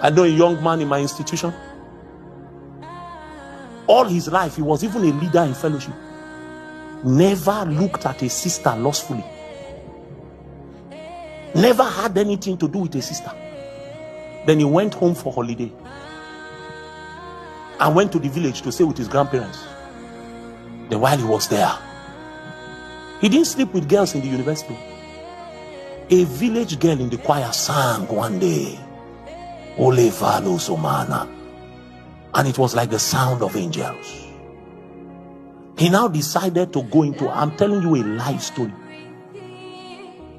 I know a young man in my institution. All his life, he was even a leader in fellowship. Never looked at a sister lustfully. Never had anything to do with a sister. Then he went home for holiday and went to the village to stay with his grandparents. Then while he was there, he didn't sleep with girls in the university. A village girl in the choir sang one day, Ole Valo Somana, and it was like the sound of angels. He now decided to go into, I'm telling you a life story,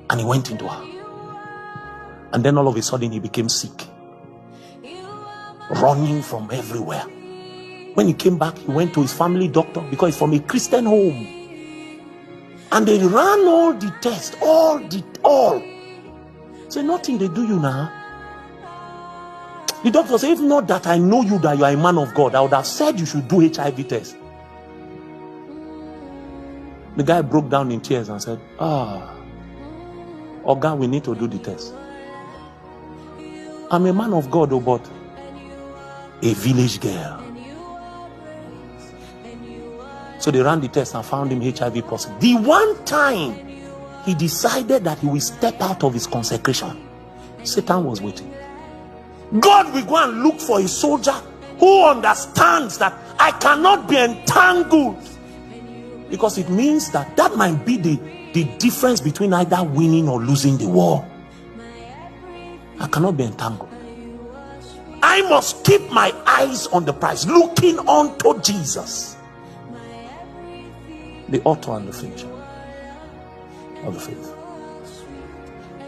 and he went into her. And then all of a sudden he became sick, running from everywhere. When he came back, he went to his family doctor because he's from a Christian home. And they ran all the tests, all. Say, nothing they do you now. The doctor said, if not that I know you, that you are a man of God, I would have said you should do HIV test. The guy broke down in tears and said, Oga, we need to do the test. I'm a man of God, but a village girl. So they ran the test and found him HIV positive. The one time he decided that he will step out of his consecration, Satan was waiting. God will go and look for a soldier who understands that I cannot be entangled, because it means that might be the difference between either winning or losing the war. I cannot be entangled. I must keep my eyes on the prize, looking unto Jesus, the author and the finisher of the faith.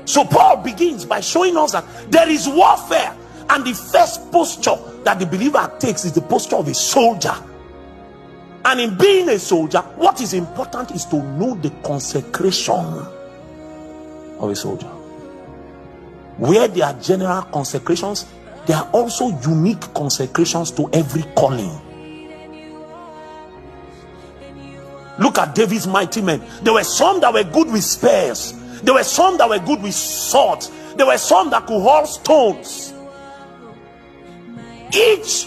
So Paul begins by showing us that there is warfare, and the first posture that the believer takes is the posture of a soldier. And in being a soldier, what is important is to know the consecration of a soldier. Where there are general consecrations, there are also unique consecrations to every calling. Look at David's mighty men. There were some that were good with spears. There were some that were good with swords. There were some that could hold stones. Each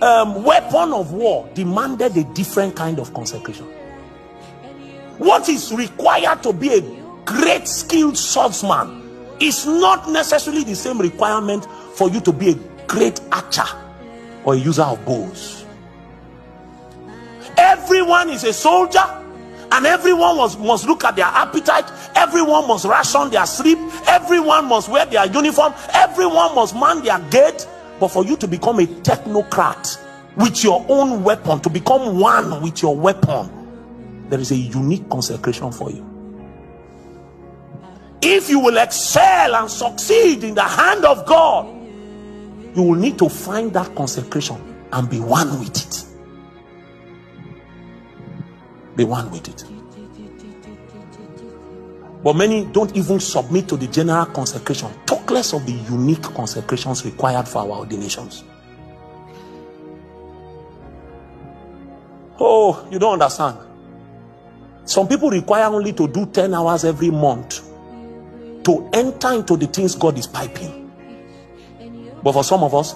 weapon of war demanded a different kind of consecration. What is required to be a great skilled swordsman is not necessarily the same requirement for you to be a great archer or a user of bows. Everyone is a soldier, and everyone must look at their appetite. Everyone must ration their sleep. Everyone must wear their uniform. Everyone must man their gate. But for you to become a technocrat with your own weapon, to become one with your weapon, there is a unique consecration for you. If you will excel and succeed in the hand of God, you will need to find that consecration and be one with it. Be one with it. But many don't even submit to the general consecration, talk less of the unique consecrations required for our ordinations. Oh, you don't understand. Some people require only to do 10 hours every month to enter into the things God is piping. But for some of us,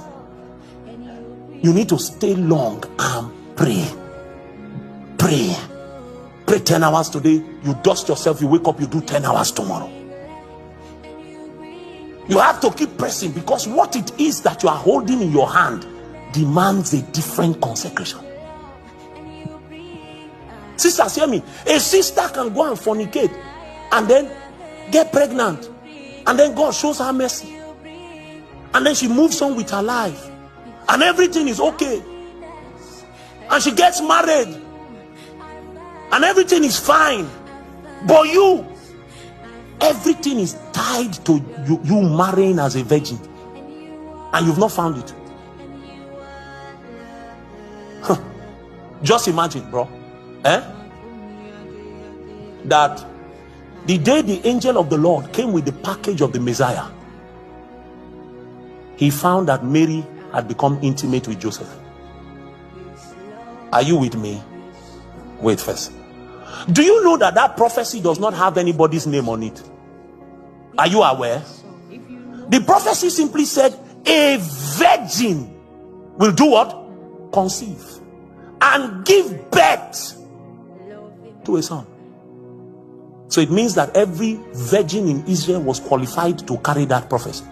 you need to stay long and pray. Pray 10 hours today, you dust yourself, you wake up, you do 10 hours tomorrow. You have to keep pressing, because what it is that you are holding in your hand demands a different consecration. Sisters, hear me. A sister can go and fornicate and then get pregnant, and then God shows her mercy, and then she moves on with her life, and everything is okay, and she gets married, and everything is fine. But you, everything is tied to you marrying as a virgin, and you've not found it. Just imagine, bro, that the day the angel of the Lord came with the package of the Messiah, he found that Mary had become intimate with Joseph. Are you with me? Wait first. Do you know that that prophecy does not have anybody's name on it? Are you aware? The prophecy simply said a virgin will do what? Conceive and give birth to a son. So it means that every virgin in Israel was qualified to carry that prophecy.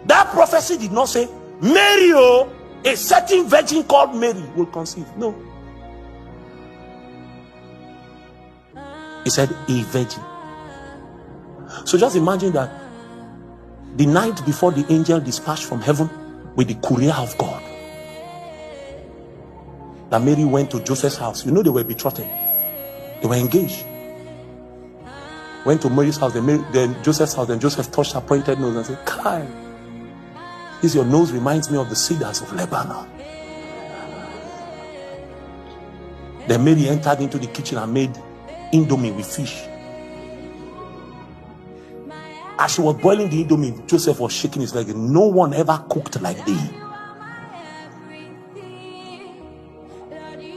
That prophecy did not say Mary, oh, a certain virgin called Mary will conceive. No. He said a virgin. So just imagine that the night before the angel dispatched from heaven with the courier of God, that Mary went to Joseph's house. You know, they were betrothed. They were engaged. Went to Mary's house, then Joseph's house, then Joseph touched her pointed nose and said, Kai, this your nose reminds me of the cedars of Lebanon. Then Mary entered into the kitchen and made indomie with fish. As she was boiling the indomie, Joseph was shaking his leg. No one ever cooked like thee.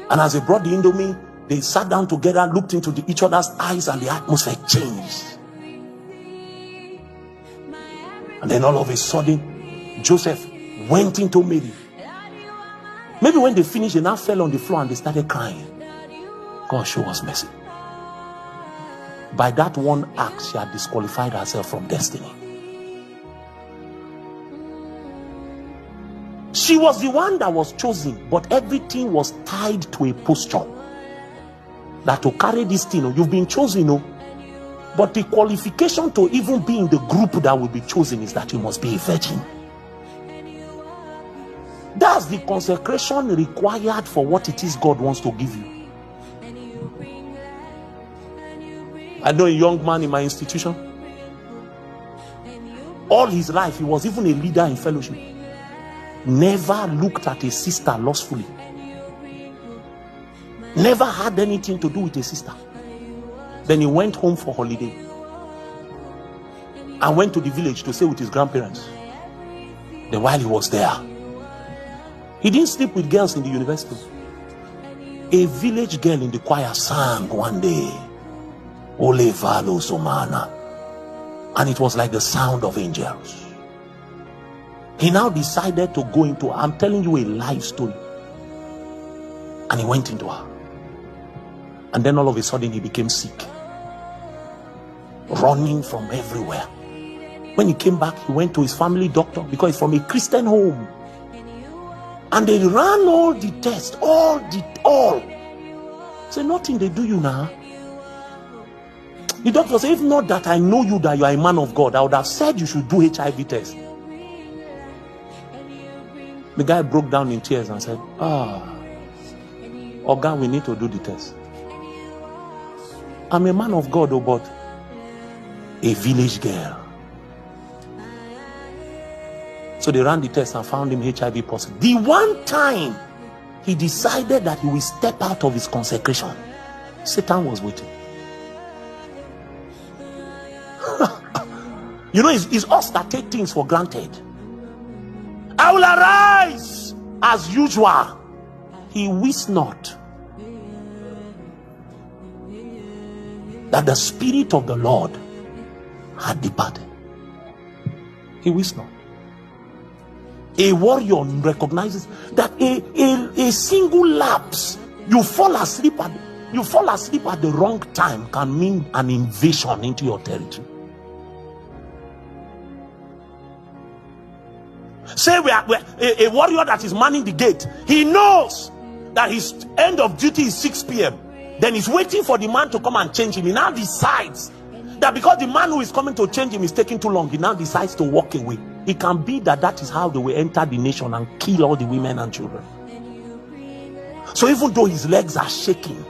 And as they brought the indomie, they sat down together, looked into each other's eyes, and the atmosphere changed. And then all of a sudden, Joseph went into Mary. Maybe when they finished, they now fell on the floor and they started crying. God show us mercy. By that one act, she had disqualified herself from destiny. She was the one that was chosen, but everything was tied to a posture. That to carry this thing, you've been chosen, but the qualification to even be in the group that will be chosen is that you must be a virgin. That's the consecration required for what it is God wants to give you. I know a young man in my institution. All his life, he was even a leader in fellowship. Never looked at a sister lustfully. Never had anything to do with a sister. Then he went home for holiday and went to the village to stay with his grandparents. Then while he was there, he didn't sleep with girls in the university. A village girl in the choir sang one day, Ole Valo Somana, and it was like the sound of angels. He now decided to go into, I'm telling you a life story, and he went into her. And then all of a sudden he became sick, running from everywhere. When he came back, he went to his family doctor because he's from a Christian home, and they ran all the tests, all. Say, nothing they do you now. The doctor said, if not that I know you, that you are a man of God, I would have said you should do HIV test. The guy broke down in tears and said, Oga, we need to do the test. I'm a man of God, but a village girl. So they ran the test and found him HIV positive. The one time he decided that he will step out of his consecration, Satan was waiting. You know, it's us that take things for granted. I will arise as usual. He wist not that the Spirit of the Lord had departed. He wist not. A warrior recognizes that a single lapse, you fall asleep at the wrong time, can mean an invasion into your territory. Say we are a warrior that is manning the gate. He knows that his end of duty is 6 p.m. Then he's waiting for the man to come and change him. He now decides that because the man who is coming to change him is taking too long, he now decides to walk away. It can be that is how they will enter the nation and kill all the women and children. So even though his legs are shaking,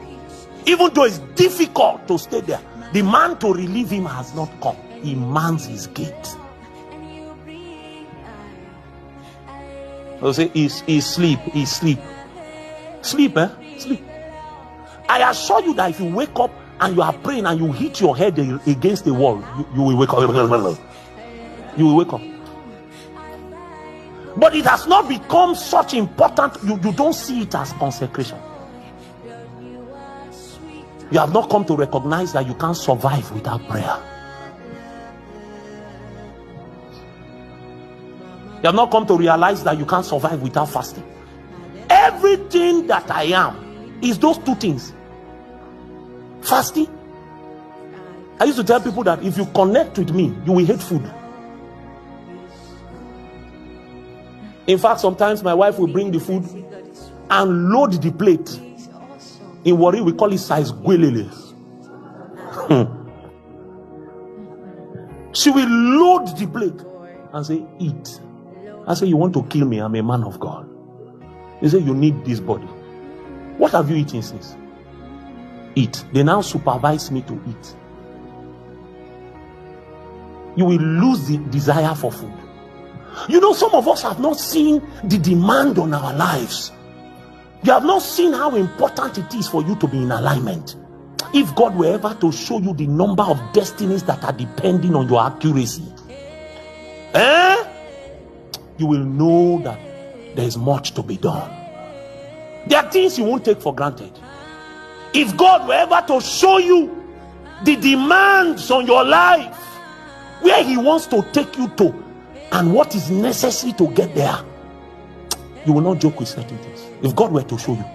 even though it's difficult to stay there, the man to relieve him has not come. He mans his gate. They'll say, he sleep. Sleep, eh? Sleep. I assure you that if you wake up and you are praying and you hit your head against the wall, you will wake up. You will wake up. But it has not become such important. You don't see it as consecration. You have not come to recognize that you can't survive without prayer. You have not come to realize that you can't survive without fasting. Everything that I am is those two things. Fasting. I used to tell people that if you connect with me, you will hate food. In fact, sometimes my wife will bring the food and load the plate. In Warri, we call it size gwelele. She will load the plate and say, eat. I say, you want to kill me? I'm a man of God. They say, you need this body. What have you eaten since? Eat. They now supervise me to eat. You will lose the desire for food. You know, some of us have not seen the demand on our lives. You have not seen how important it is for you to be in alignment. If God were ever to show you the number of destinies that are depending on your accuracy, you will know that there is much to be done. There are things you won't take for granted. If God were ever to show you the demands on your life, where he wants to take you to, and what is necessary to get there, you will not joke with certain things. If God were to show you,